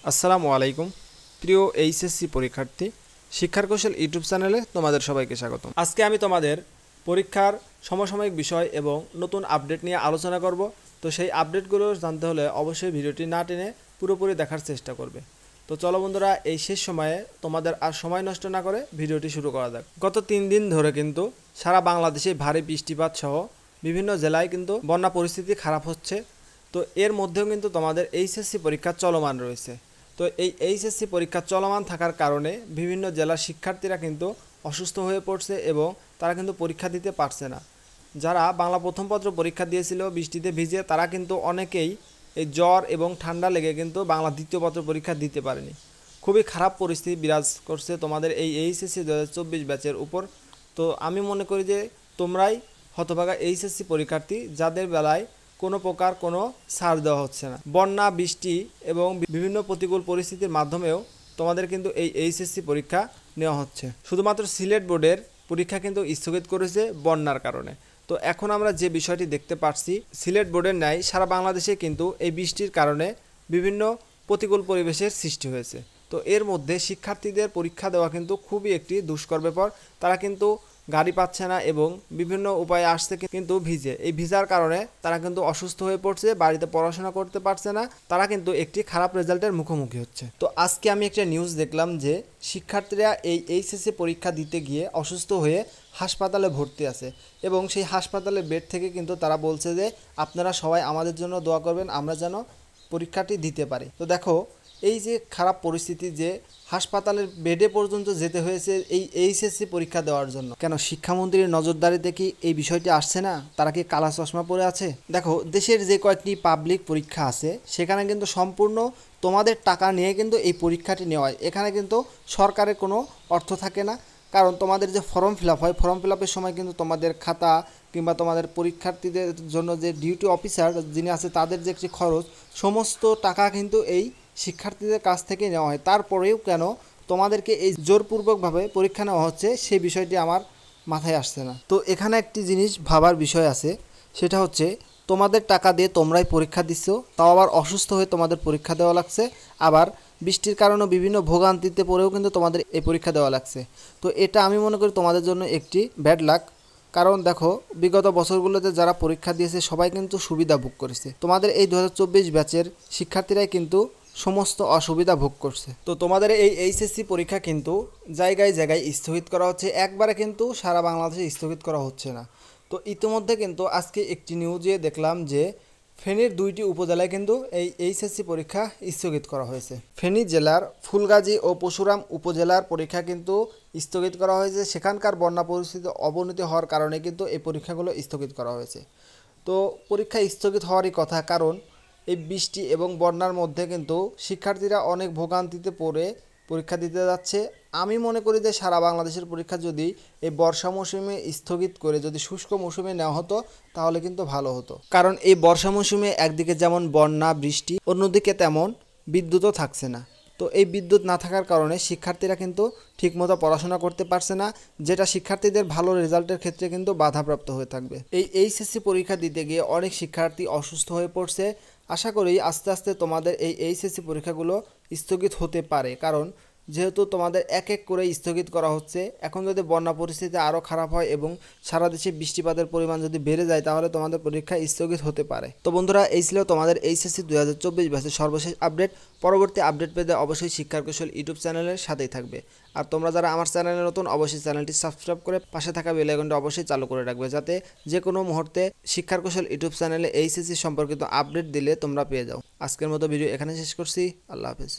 আসসালামু আলাইকুম প্রিয় এইচএসসি পরীক্ষার্থী শিক্ষার কৌশল ইউটিউব চ্যানেলে তোমাদের সবাইকে স্বাগতম। আজকে আমি তোমাদের পরীক্ষার সমসাময়িক বিষয় এবং নতুন আপডেট নিয়ে আলোচনা করব। তো সেই আপডেটগুলো জানতে হলে অবশ্যই ভিডিওটি না টেনে পুরোপুরি দেখার চেষ্টা করবে। তো চলো বন্ধুরা, এই শেষ সময়ে তোমাদের আর সময় নষ্ট না করে ভিডিওটি শুরু করা যাক। গত 3 দিন ধরে কিন্তু সারা বাংলাদেশে ভারী বৃষ্টিপাত সহ বিভিন্ন জেলায় কিন্তু বন্যা পরিস্থিতি খারাপ হচ্ছে। তো এর মধ্যেও কিন্তু তোমাদের এইচএসসি পরীক্ষা চলমান রয়েছে। তো এই এইচএসসি পরীক্ষা চলমান থাকার কারণে বিভিন্ন জেলার শিক্ষার্থীরা কিন্তু অসুস্থ হয়ে পড়ছে এবং তারা কিন্তু পরীক্ষা দিতে পারছে না। যারা বাংলা প্রথম পত্র পরীক্ষা দিয়েছিল বৃষ্টিতে ভিজে, তারা কিন্তু অনেকেই এই জ্বর এবং ঠান্ডা লেগে কিন্তু বাংলা দ্বিতীয় পত্র পরীক্ষা দিতে পারেনি। খুবই খারাপ পরিস্থিতি বিরাজ করছে তোমাদের এই এইচএসসি 2024 ব্যাচের উপর। তো আমি মনে করি যে তোমরাই হতভাগা এইচএসসি পরীক্ষার্থী, যাদের বেলায় কোনো প্রকার কোনো ছাড় দেওয়া হচ্ছে না। বন্যা, বৃষ্টি এবং বিভিন্ন প্রতিকূল পরিস্থিতির মাধ্যমেও তোমাদের কিন্তু এই এইচএসসি পরীক্ষা নেওয়া হচ্ছে। শুধুমাত্র সিলেট বোর্ডের পরীক্ষা কিন্তু স্থগিত করেছে বন্যার কারণে। তো এখন আমরা যে বিষয়টি দেখতে পাচ্ছি, সিলেট বোর্ডের ন্যায় সারা বাংলাদেশে কিন্তু এই বৃষ্টির কারণে বিভিন্ন প্রতিকূল পরিবেশের সৃষ্টি হয়েছে। তো এর মধ্যে শিক্ষার্থীদের পরীক্ষা দেওয়া কিন্তু খুবই একটি দুষ্কর ব্যাপার। তারা কিন্তু গাড়ি পাচ্ছে না এবং বিভিন্ন উপায়ে আসছে কিন্তু ভিজে। এই ভিজার কারণে তারা কিন্তু অসুস্থ হয়ে পড়ছে, বাড়িতে পড়াশোনা করতে পারছে না, তারা কিন্তু একটি খারাপ রেজাল্টের মুখোমুখি হচ্ছে। তো আজকে আমি একটা নিউজ দেখলাম যে শিক্ষার্থীরা এই এইচএসসি পরীক্ষা দিতে গিয়ে অসুস্থ হয়ে হাসপাতালে ভর্তি আছে এবং সেই হাসপাতালের বেড থেকে কিন্তু তারা বলছে যে আপনারা সবাই আমাদের জন্য দোয়া করবেন, আমরা যেন পরীক্ষাটি দিতে পারি। তো দেখো, এই যে খারাপ পরিস্থিতি, যে হাসপাতালের বেডে পর্যন্ত যেতে হয়েছে এই এইচএসসি পরীক্ষা দেওয়ার জন্য। কেন শিক্ষামন্ত্রীর নজরদারিতে কি এই বিষয়টি আসছে না? তারা কি কালা চশমা পরে আছে? দেখো, দেশের যে কয়েকটি পাবলিক পরীক্ষা আছে সেখানে কিন্তু সম্পূর্ণ তোমাদের টাকা নিয়ে কিন্তু এই পরীক্ষাটি নেওয়া হয়। এখানে কিন্তু সরকারের কোনো অর্থ থাকে না, কারণ তোমাদের যে ফর্ম ফিল আপ হয়, ফর্ম ফিল আপের সময় কিন্তু তোমাদের খাতা কিংবা তোমাদের পরীক্ষার্থীদের জন্য যে ডিউটি অফিসার যিনি আছে তাদের যে একটি খরচ, সমস্ত টাকা কিন্তু এই শিক্ষার্থীদের কাছ থেকে নেওয়া হয়। তারপরেও কেন তোমাদেরকে এই জোরপূর্বকভাবে পরীক্ষা নেওয়া হচ্ছে, সেই বিষয়টি আমার মাথায় আসছে না। তো এখানে একটি জিনিস ভাবার বিষয় আছে, সেটা হচ্ছে তোমাদের টাকা দিয়ে তোমরাই পরীক্ষা দিচ্ছ, তাও আবার অসুস্থ হয়ে তোমাদের পরীক্ষা দেওয়া লাগছে, আবার বৃষ্টির কারণে বিভিন্ন ভোগান্তিতে পড়েও কিন্তু তোমাদের এই পরীক্ষা দেওয়া লাগছে। তো এটা আমি মনে করি তোমাদের জন্য একটি ব্যাড লাক। কারণ দেখো, বিগত বছরগুলোতে যারা পরীক্ষা দিয়েছে সবাই কিন্তু সুবিধা ভোগ করেছে। তোমাদের এই 2024 ব্যাচের শিক্ষার্থীরাই কিন্তু সমস্ত অসুবিধা ভোগ করছে। তো তোমাদের এই এইচএসসি পরীক্ষা কিন্তু জায়গায় জায়গায় স্থগিত করা হচ্ছে, একবারে কিন্তু সারা বাংলাদেশে স্থগিত করা হচ্ছে না। তো ইতিমধ্যে কিন্তু আজকে একটি নিউজে দেখলাম যে ফেনীর 2টি উপজেলায় কিন্তু এই এইচএসসি পরীক্ষা স্থগিত করা হয়েছে। ফেনী জেলার ফুলগাজী ও পরশুরাম উপজেলার পরীক্ষা কিন্তু স্থগিত করা হয়েছে। সেখানকার বন্যা পরিস্থিতি অবনতি হওয়ার কারণে কিন্তু এই পরীক্ষাগুলো স্থগিত করা হয়েছে। তো পরীক্ষা স্থগিত হওয়ারই কথা, কারণ এই বৃষ্টি এবং বন্যার মধ্যে কিন্তু শিক্ষার্থীরা অনেক ভোগান্তিতে পড়ে পরীক্ষা দিতে যাচ্ছে। আমি মনে করি যে সারা বাংলাদেশের পরীক্ষা যদি এই বর্ষা মৌসুমে স্থগিত করে যদি শুষ্ক মৌসুমে নেওয়া হতো তাহলে কিন্তু ভালো হতো। কারণ এই বর্ষা মৌসুমে একদিকে যেমন বন্যা, বৃষ্টি, অন্যদিকে তেমন বিদ্যুৎও থাকছে না। তো এই বিদ্যুৎ না থাকার কারণে শিক্ষার্থীরা কিন্তু ঠিকমতো পড়াশোনা করতে পারছে না, যেটা শিক্ষার্থীদের ভালো রেজাল্টের ক্ষেত্রে কিন্তু বাধাপ্রাপ্ত হয়ে থাকবে। এই এইচএসসি পরীক্ষা দিতে গিয়ে অনেক শিক্ষার্থী অসুস্থ হয়ে পড়ছে। আশা করি আস্তে আস্তে তোমাদের এই এইচএসসি পরীক্ষাগুলো স্থগিত হতে পারে, কারণ যেহেতু তোমাদের এক এক করে স্থগিত করা হচ্ছে। এখন যদি বন্যা পরিস্থিতি আরও খারাপ হয় এবং সারা দেশে বৃষ্টিপাতের পরিমাণ যদি বেড়ে যায় তাহলে তোমাদের পরীক্ষা স্থগিত হতে পারে। তো বন্ধুরা, এই ছিল তোমাদের এইচএসসি 2024 ব্যাচের সর্বশেষ আপডেট। পরবর্তী আপডেট পেতে অবশ্যই শিক্ষার কৌশল ইউটিউব চ্যানেলের সাথেই থাকবে। আর তোমরা যারা আমার চ্যানেলে নতুন, অবশ্যই চ্যানেলটি সাবস্ক্রাইব করে পাশে থাকা বেল আইকনটা অবশ্যই চালু করে রাখবে, যাতে যে কোনো মুহূর্তে শিক্ষার কৌশল ইউটিউব চ্যানেলে এইচএসসি সম্পর্কিত আপডেট দিলে তোমরা পেয়ে যাও। আজকের মতো ভিডিও এখানে শেষ করছি। আল্লাহ হাফেজ।